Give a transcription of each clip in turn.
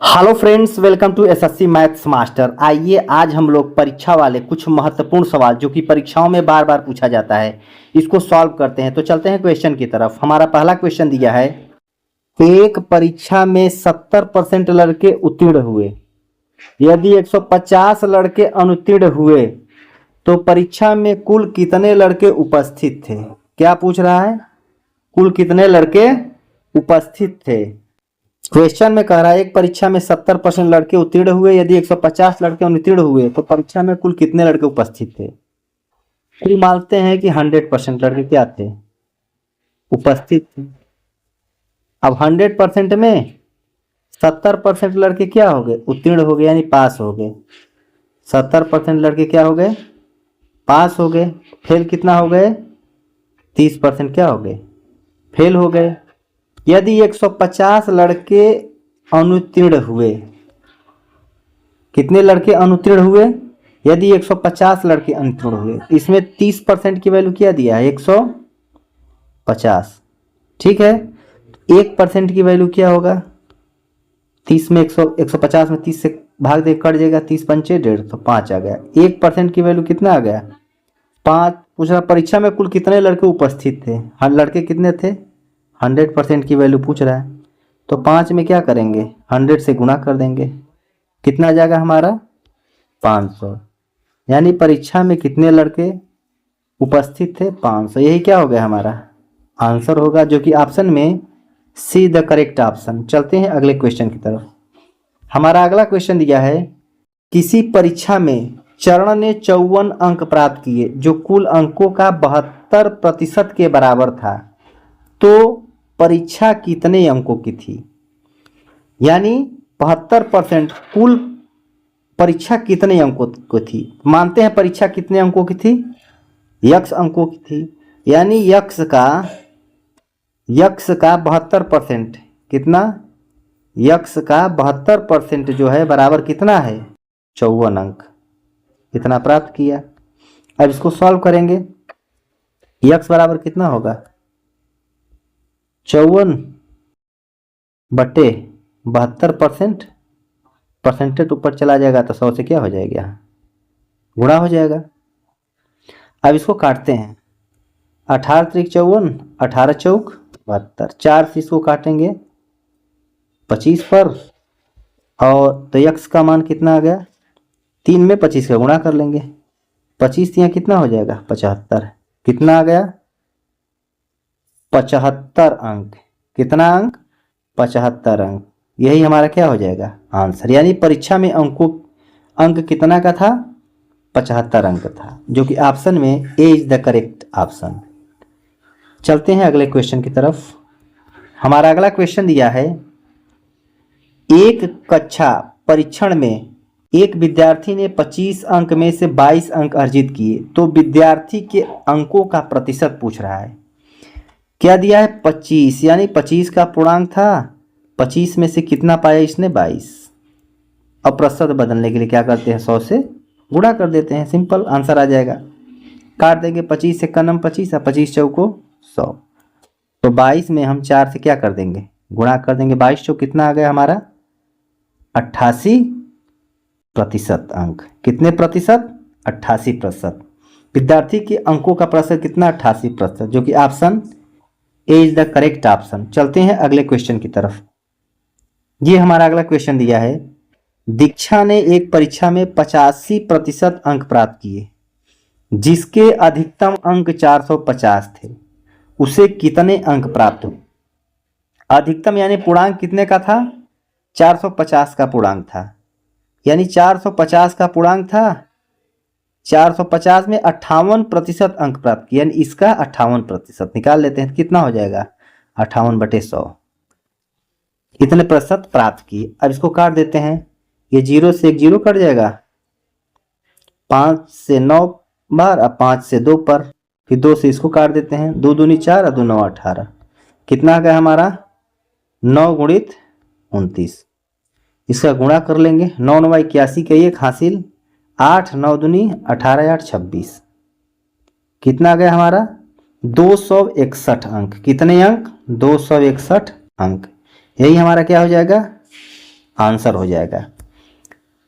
Hello friends, welcome to SSC maths master. आइए आज हम लोग परीक्षा वाले कुछ महत्वपूर्ण सवाल जो कि परीक्षाओं में बार बार पूछा जाता है, इसको सॉल्व करते हैं। तो चलते हैं क्वेश्चन की तरफ। हमारा पहला क्वेश्चन दिया है, एक परीक्षा में 70% लड़के उत्तीर्ण हुए, यदि 150 लड़के अनुत्तीर्ण हुए तो परीक्षा में कुल कितने लड़के उपस्थित थे। क्या पूछ रहा है? कुल कितने लड़के उपस्थित थे। क्वेश्चन में कह रहा है एक परीक्षा में 70% लड़के उत्तीर्ण हुए, यदि 150 लड़के अनुत्तीर्ण हुए तो परीक्षा में कुल कितने लड़के उपस्थित थे। फिर मानते हैं कि 100% लड़के क्या थे, उपस्थित थे। अब 100% में 70% लड़के क्या हो गए, उत्तीर्ण हो गए, यानी पास हो गए। 70% लड़के क्या हो गए, पास हो गए। फेल कितना हो गए, 30% क्या हो गए, फेल हो गए। यदि 150 लड़के अनुत्तीर्ण हुए, कितने लड़के अनुत्तीर्ण हुए, यदि 150 लड़के अनुत्तीर्ण हुए, इसमें 30% की वैल्यू क्या दिया है, 150। ठीक है, 1% की वैल्यू क्या होगा, 30 में 150 में 30 से भाग दे, कट जाएगा, 30 पंचे 150, तो 5 आ गया। 1% की वैल्यू कितना आ गया, 5। पूछ रहा परीक्षा में कुल कितने लड़के उपस्थित थे, हर लड़के कितने थे, 100% की वैल्यू पूछ रहा है। तो 5 में क्या करेंगे, 100 से गुणा कर देंगे, कितना आ जाएगा हमारा, 500। यानी परीक्षा में कितने लड़के उपस्थित थे, 500। यही क्या हो गया हमारा आंसर होगा, जो कि ऑप्शन में सी द करेक्ट ऑप्शन। चलते हैं अगले क्वेश्चन की तरफ। हमारा अगला क्वेश्चन दिया है, किसी परीक्षा में चरण ने 54 अंक प्राप्त किए जो कुल अंकों का 72% के बराबर था, तो परीक्षा कितने अंकों की थी। यानी 72% कुल परीक्षा कितने अंकों की थी। मानते हैं परीक्षा कितने अंकों की थी, यक्स अंकों की थी। यानी यक्स का 72% कितना, यक्स का 72% जो है बराबर कितना है, 54 अंक, इतना प्राप्त किया। अब इसको सॉल्व करेंगे, यक्स बराबर कितना होगा, 54 बटे 72%, परसेंटेज ऊपर चला जाएगा तो 100 से क्या हो जाएगा, गुणा हो जाएगा। अब इसको काटते हैं, 18 त्रिक 54, 18 चौक 72, 4 से इसको काटेंगे 25 पर, और तो यक्स का मान कितना आ गया, 3 में 25 का गुणा कर लेंगे, 25 यहाँ कितना हो जाएगा, 75। कितना आ गया, 75 अंक। कितना अंक, 75 अंक। यही हमारा क्या हो जाएगा आंसर। यानी परीक्षा में अंक कितना का था, 75 अंक था, जो कि ऑप्शन में ए इज द करेक्ट ऑप्शन। चलते हैं अगले क्वेश्चन की तरफ। हमारा अगला क्वेश्चन दिया है, एक कक्षा परीक्षण में एक विद्यार्थी ने 25 अंक में से 22 अंक अर्जित किए, तो विद्यार्थी के अंकों का प्रतिशत पूछ रहा है। क्या दिया है, 25, यानी 25 का पूर्णांक था, 25 में से कितना पाया इसने, 22। अब प्रतिशत बदलने के लिए क्या करते हैं, 100 से गुणा कर देते हैं, सिंपल आंसर आ जाएगा। काट देंगे, 25 से कम 25 और 25 चौको 100, तो 22 में हम 4 से क्या कर देंगे, गुणा कर देंगे। 22 चौक कितना आ गया हमारा, 88% अंक। कितने प्रतिशत, 88%। विद्यार्थी के अंकों का प्रतिशत कितना, 88%, जो कि option A is the correct option. चलते हैं अगले क्वेश्चन की तरफ। ये हमारा अगला क्वेश्चन दिया है, दीक्षा ने एक परीक्षा में 85% अंक प्राप्त किए, जिसके अधिकतम अंक 450 थे, उसे कितने अंक प्राप्त हुए। अधिकतम यानी पूर्णांक कितने का था, 450 का पूर्णांक था, यानी 450 का पूर्णांक था, 450 में 58% अंक प्राप्त किया, यानी इसका 58% निकाल लेते हैं, कितना हो जाएगा, 58/100, इतने प्रतिशत प्राप्त किए। अब इसको काट देते हैं, ये 0 से 1 0 कट जाएगा, 5 से 9 बार, अब 5 से 2 पर, फिर 2 से इसको काट देते हैं, 2 दूनी 4 और 2 9 18, कितना आ गया हमारा, 9 गुणित 29। इसका गुणा कर लेंगे, 9 9 81 का 1 हासिल, 8 9 दूनी 18 8 26, कितना आ गया हमारा, 261 अंक। कितने अंक, 261 अंक। यही हमारा क्या हो जाएगा आंसर हो जाएगा।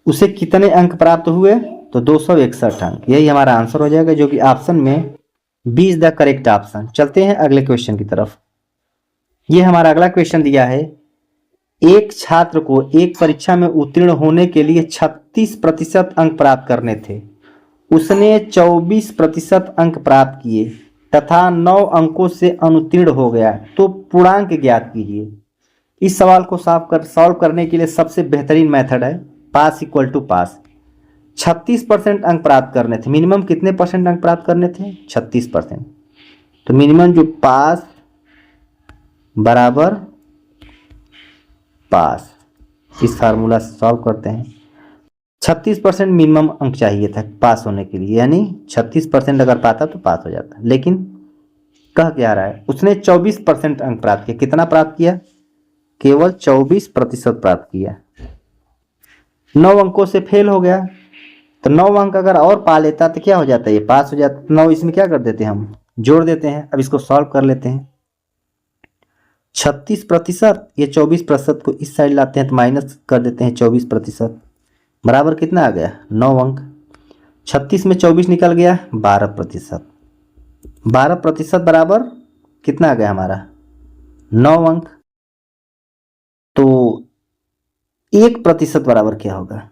उसे कितने अंक प्राप्त हुए? तो 261 अंक, यही हमारा आंसर हो जाएगा, जो कि ऑप्शन में B is the correct option. चलते हैं अगले क्वेश्चन की तरफ। ये हमारा अगला क्वेश्चन दिया है, एक छात्र को एक परीक्षा में उत्तीर्ण होने के लिए 36% अंक प्राप्त करने थे। उसने 24% अंक प्राप्त किए तथा 9 अंकों से अनुत्तीर्ण हो गया, तो पूर्णांक ज्ञात कीजिए। इस सवाल को सॉल्व करने के लिए सबसे बेहतरीन मेथड है पास इक्वल टू पास। 36% अंक प्राप्त करने थे, मिनिमम कितने परसेंट अंक प्राप्त करने थे? 36%। तो मिनिमम जो पास बराबर पास, इस फार्मूला से सॉल्व करते हैं। 36% मिनिमम अंक चाहिए था पास होने के लिए, यानी 36% अगर पाता तो पास हो जाता, लेकिन कह क्या रहा है? उसने 24% अंक प्राप्त किया। कितना प्राप्त किया? केवल 24% प्राप्त किया। 9 अंकों से फेल हो गया, तो 9 अंक अगर और पा लेता तो क्या हो जाता है? ये पास हो जाता। 9 इसमें क्या कर देते हैं, हम जोड़ देते हैं। अब इसको सॉल्व कर लेते हैं। 36%, ये 24% को इस साइड लाते हैं तो माइनस कर देते हैं 24%, बराबर कितना आ गया? 9 अंक। 36 में 24 निकल गया, 12%। 12% बराबर कितना आ गया हमारा? 9 अंक। तो 1% बराबर क्या होगा?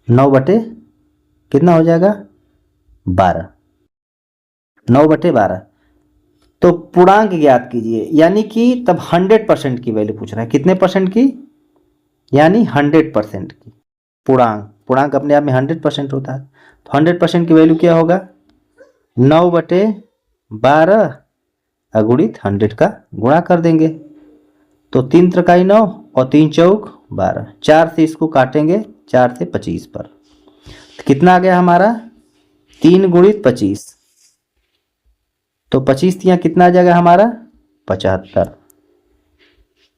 9 बटे कितना हो जाएगा? 12। 9 बटे 12। तो पूर्णांक ज्ञात कीजिए, यानी कि तब 100% की वैल्यू पूछ रहा है। कितने परसेंट की? यानी 100% की। पूर्णांक अपने आप में 100% होता है, तो 100% की वैल्यू क्या होगा? 9 बटे 12 अगुणित 100 का गुणा कर देंगे, तो 3 त्रिकाई 9 और 3 चौक 12। 4 से इसको काटेंगे, 4 से 25 पर, तो कितना आ गया हमारा? 3 गुणित 25, तो 25 यहाँ कितना आ जाएगा हमारा? 75।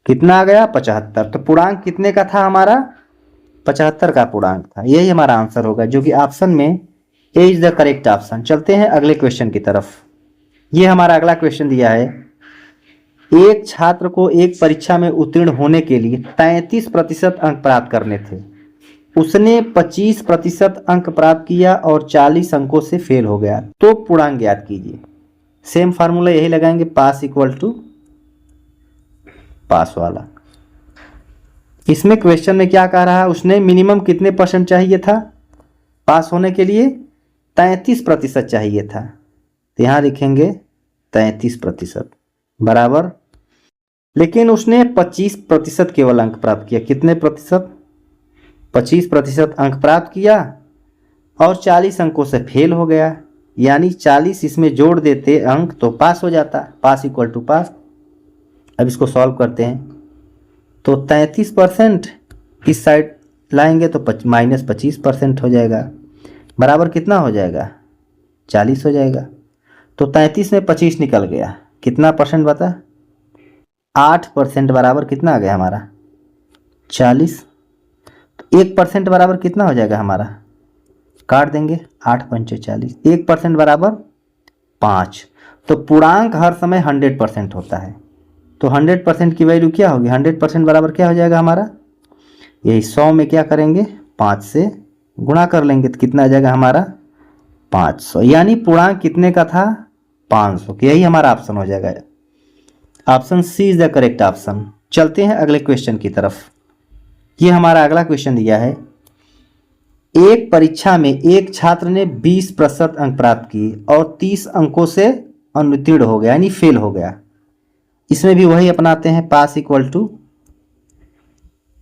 कितना आ गया? 75। तो पूर्णांक कितने का था हमारा? 75 का पूर्णांक था। यही हमारा आंसर होगा, जो कि ऑप्शन में ए इज द करेक्ट ऑप्शन। चलते हैं अगले क्वेश्चन की तरफ। ये हमारा अगला क्वेश्चन दिया है, एक छात्र को एक परीक्षा में उत्तीर्ण होने के लिए 33% अंक प्राप्त करने थे। उसने 25% अंक प्राप्त किया और 40 अंकों से फेल हो गया, तो पूर्णांक ज्ञात कीजिए। सेम फार्मूला यही लगाएंगे, पास इक्वल टू पास वाला। इसमें क्वेश्चन में क्या कह रहा है? उसने मिनिमम कितने परसेंट चाहिए था पास होने के लिए? 33% चाहिए था, तो यहां लिखेंगे 33% बराबर, लेकिन उसने 25% केवल अंक प्राप्त किया। कितने प्रतिशत? 25% अंक प्राप्त किया और 40 अंकों से फेल हो गया, यानी 40 इसमें जोड़ देते अंक तो पास हो जाता। पास इक्वल टू पास। अब इसको सॉल्व करते हैं, तो 33% इस साइड लाएंगे तो माइनस 25% हो जाएगा, बराबर कितना हो जाएगा? 40 हो जाएगा। तो 33 में 25 निकल गया, कितना परसेंट बता? 8% बराबर कितना आ गया हमारा? 40। तो 1% बराबर कितना हो जाएगा हमारा? काट देंगे, 8 पंचे 40, 1% बराबर 5। तो पूर्णांक हर समय 100% होता है, तो 100% की वैल्यू क्या होगी? 100% बराबर क्या हो जाएगा हमारा? यही 100 में क्या करेंगे? 5 से गुणा कर लेंगे, तो कितना आ जाएगा हमारा? 500। यानी पूर्णांक कितने का था? 500। यही हमारा ऑप्शन हो जाएगा। Option C is the correct option. चलते हैं अगले क्वेश्चन की तरफ। ये हमारा अगला क्वेश्चन दिया है, एक परीक्षा में एक छात्र ने 20% अंक प्राप्त किए और 30 अंकों से अनुत्तीर्ण हो गया, यानी फेल हो गया। इसमें भी वही अपनाते हैं, पास इक्वल टू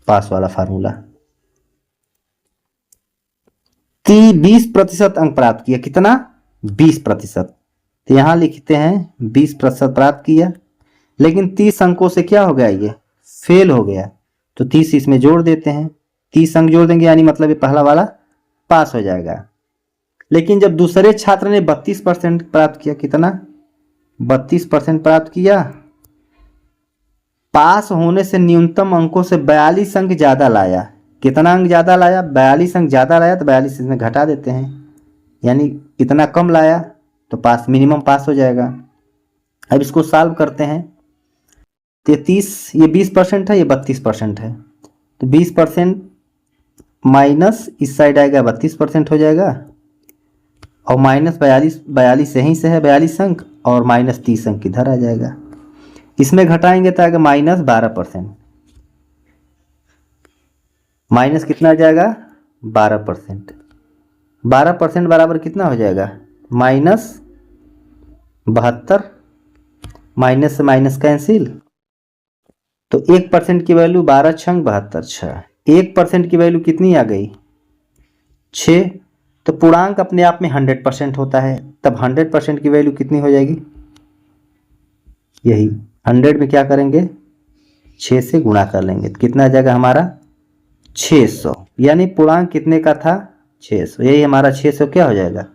पास वाला फार्मूला। 20% अंक प्राप्त किया, कितना? 20%। तो यहां लिखते हैं 20% प्राप्त किया, लेकिन 30 अंकों से क्या हो गया? ये फेल हो गया, तो 30 इसमें जोड़ देते हैं। 30 अंक जोड़ देंगे, यानी मतलब ये पहला वाला पास हो जाएगा। लेकिन जब दूसरे छात्र ने 32% प्राप्त किया, कितना? 32% प्राप्त किया, पास होने से न्यूनतम अंकों से 42 अंक ज्यादा लाया। कितना अंक ज्यादा लाया? 42 अंक ज्यादा लाया, तो 42 इसमें घटा देते हैं, यानी इतना कम लाया तो पास, मिनिमम पास हो जाएगा। अब इसको सॉल्व करते हैं। 33, ये 20% है, ये 32% है, तो 20% माइनस इस साइड आएगा 32% हो जाएगा, और माइनस 42 यहीं से है 42 अंक, और माइनस 30 अंक इधर आ जाएगा। इसमें घटाएंगे तो आएगा माइनस 12%। माइनस कितना आ जाएगा 12%। 12% बराबर कितना हो जाएगा माइनस 72। माइनस से माइनस कैंसिल, तो 1% की वैल्यू 12 छंग 72 छः, 1% की वैल्यू कितनी आ गई 6। तो पूर्णांक अपने आप में 100% होता है, तब 100% की वैल्यू कितनी हो जाएगी, यही 100 में क्या करेंगे 6 से गुणा कर लेंगे, तो कितना आ जाएगा हमारा 600। यानी पूर्णांक कितने का था 600, यही हमारा 600 क्या हो जाएगा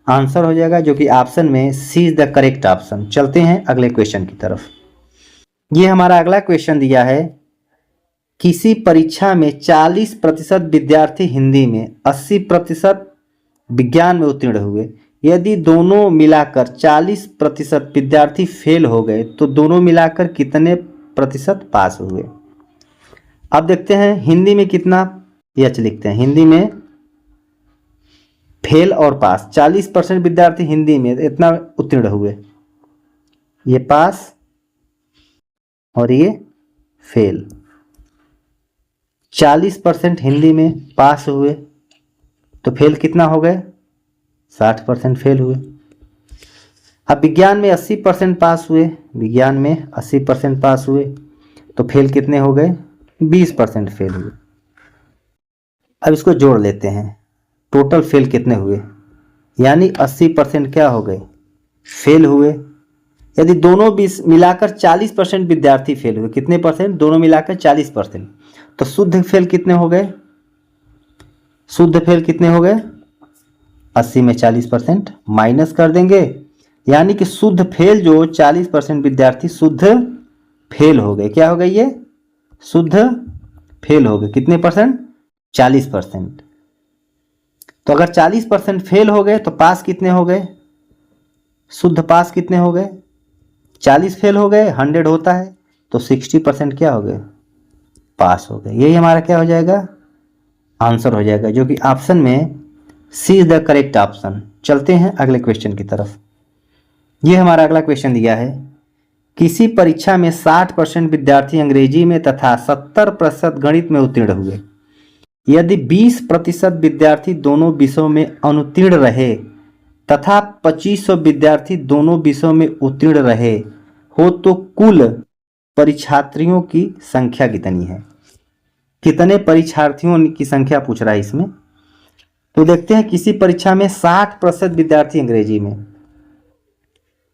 आंसर हो जाएगा, जो कि ऑप्शन में सी इज द करेक्ट ऑप्शन। चलते हैं अगले क्वेश्चन की तरफ। ये हमारा अगला क्वेश्चन दिया है, किसी परीक्षा में 40% विद्यार्थी हिंदी में, 80% विज्ञान में उत्तीर्ण हुए। यदि दोनों मिलाकर 40% विद्यार्थी फेल हो गए तो दोनों मिलाकर कितने प्रतिशत पास हुए। अब देखते हैं हिंदी में कितना एच लिखते हैं। हिंदी में फेल और पास, 40% विद्यार्थी हिंदी में इतना उत्तीर्ण हुए, ये पास और ये फेल। 40% हिंदी में पास हुए तो फेल कितना हो गए 60% फेल हुए। अब विज्ञान में 80% पास हुए, विज्ञान में 80% पास हुए तो फेल कितने हो गए 20% फेल हुए। अब इसको जोड़ लेते हैं, टोटल फेल कितने हुए, यानी 80% क्या हो गए फेल हुए। यदि दोनों मिलाकर 40% विद्यार्थी फेल हुए, कितने परसेंट दोनों मिलाकर 40%, तो शुद्ध फेल कितने हो गए, शुद्ध फेल कितने हो गए 80 में 40% माइनस कर देंगे, यानी कि शुद्ध फेल जो 40% विद्यार्थी शुद्ध फेल हो गए। क्या हो गए ये शुद्ध फेल हो गए, कितने परसेंट 40%। तो अगर 40% फेल हो गए तो पास कितने हो गए, शुद्ध पास कितने हो गए 40 फेल हो गए 100 होता है तो 60% क्या हो गए पास हो गए। यही हमारा क्या हो जाएगा आंसर हो जाएगा, जो कि ऑप्शन में सी इज द करेक्ट ऑप्शन। चलते हैं अगले क्वेश्चन की तरफ। ये हमारा अगला क्वेश्चन दिया है, किसी परीक्षा में 60% विद्यार्थी अंग्रेजी में तथा 70% गणित में उत्तीर्ण हुए। यदि 20% विद्यार्थी दोनों विषयों में अनुत्तीर्ण रहे तथा 2500 विद्यार्थी दोनों विषयों में उत्तीर्ण रहे हो तो कुल परीक्षार्थियों की संख्या कितनी है। कितने परीक्षार्थियों की संख्या पूछ रहा है इसमें। तो देखते हैं किसी परीक्षा में 60% विद्यार्थी अंग्रेजी में।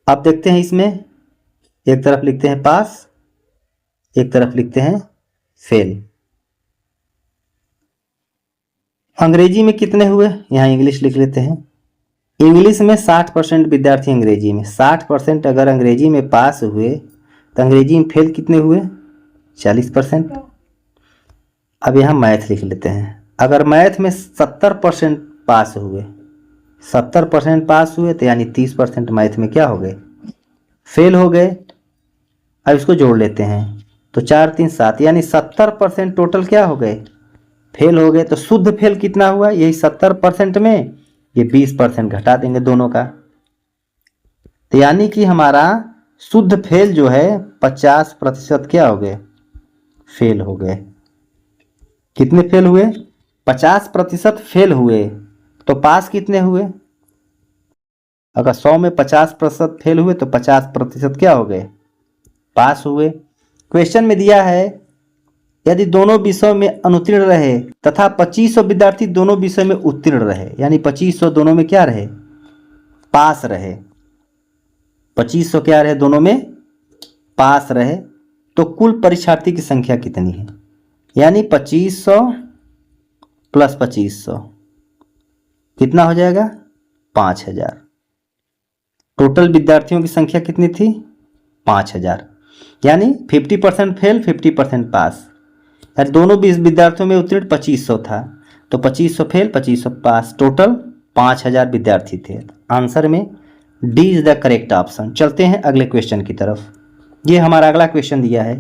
अब देखते हैं इसमें एक तरफ लिखते हैं पास, एक तरफ लिखते हैं फेल। अंग्रेजी में कितने हुए, यहां इंग्लिश लिख लेते हैं। इंग्लिश में 60% विद्यार्थी अंग्रेजी में, 60% अगर अंग्रेजी में पास हुए तो अंग्रेजी में फेल कितने हुए 40%। अब यहाँ मैथ लिख लेते हैं। अगर मैथ में 70% पास हुए, 70% पास हुए तो यानी 30% मैथ में क्या हो गए फेल हो गए। अब इसको जोड़ लेते हैं तो 4 3 7, यानी 70% टोटल क्या हो गए फेल हो गए। तो शुद्ध फेल कितना हुआ, यही 70% में ये 20% घटा देंगे दोनों का, तो यानी कि हमारा शुद्ध फेल जो है 50% क्या हो गए फेल हो गए। कितने फेल हुए 50% फेल हुए तो पास कितने हुए, अगर 100 में 50% फेल हुए तो 50% क्या हो गए पास हुए। क्वेश्चन में दिया है यदि दोनों विषयों में अनुत्तीर्ण रहे तथा 2500 विद्यार्थी दोनों विषय में उत्तीर्ण रहे, यानी 2500 दोनों में क्या रहे पास रहे, 2500 क्या रहे दोनों में पास रहे, तो कुल परीक्षार्थी की संख्या कितनी है, यानी 2500 प्लस 2500 कितना हो जाएगा 5000। टोटल विद्यार्थियों की संख्या कितनी थी 5000, यानी 50% फेल 50% पास। यानी दोनों विद्यार्थियों में उत्तीर्ण 2500 था तो 2500 फेल 2500 पास, टोटल 5000 विद्यार्थी थे। आंसर में D is the correct option. चलते हैं अगले क्वेश्चन की तरफ। ये हमारा अगला क्वेश्चन दिया है,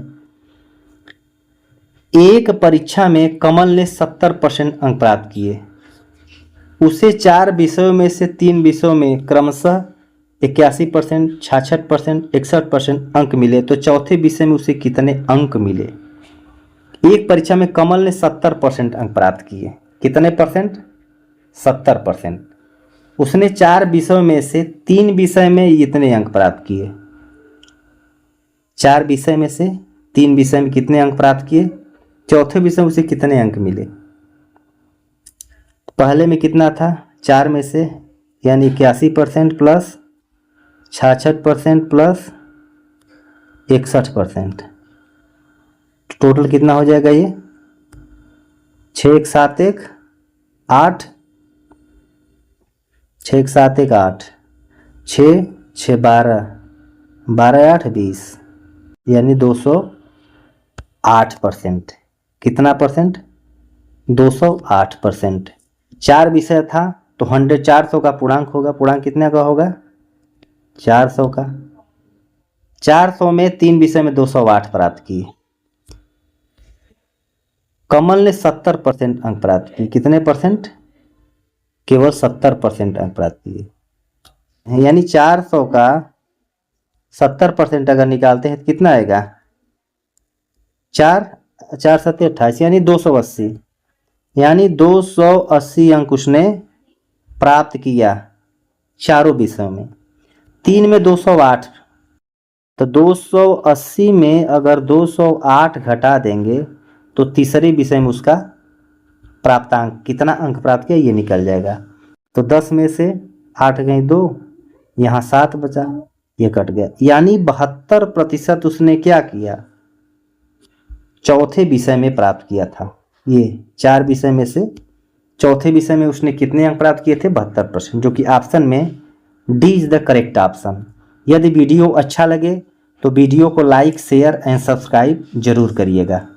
एक परीक्षा में कमल ने 70% अंक प्राप्त किए, उसे 4 विषयों में से 3 विषयों में क्रमशः 81%, 66%, 61% अंक मिले, तो चौथे विषय में उसे कितने अंक मिले? एक परीक्षा में कमल ने 70% अंक प्राप्त किए, कितने परसेंट? 70%। उसने 4 विषयों में से 3 विषय में इतने अंक प्राप्त किए, 4 विषय में से 3 विषय में कितने अंक प्राप्त किए, चौथे विषय में उसे कितने अंक मिले? पहले में कितना था? 4 में से, यानी 81% प्लस 66% प्लस 61%, टोटल कितना हो जाएगा ये? 6 1 7 1 8, 6 1 7 1 8, 6 6 12, 12 8 20, यानी 208%। कितना परसेंट? 208%। 4 विषय था तो 400 का पूर्णांक होगा, पूर्णांक कितने का होगा? 400 का। 400 में 3 विषय में 208 प्राप्त किए। कमल ने 70% अंक प्राप्त किए, कितने परसेंट? केवल 70% अंक प्राप्त किए, यानी 400 का 70% अगर निकालते हैं तो कितना आएगा? 4 4 7 28, यानी 280, यानी 280 अंक उसने प्राप्त किया चारों विषयों में। 3 में 208, तो 280 में अगर 208 घटा देंगे तो तीसरे विषय में उसका प्राप्तांक कितना अंक प्राप्त किया ये निकल जाएगा। तो 10 में से 8 गई 2, यहाँ 7 बचा, ये कट गया, यानी 72% उसने क्या किया? चौथे विषय में प्राप्त किया था। ये 4 विषय में से चौथे विषय में उसने कितने अंक प्राप्त किए थे? 72%, जो कि ऑप्शन में D is the correct option. यदि वीडियो अच्छा लगे तो वीडियो को लाइक, शेयर एंड सब्सक्राइब जरूर करिएगा।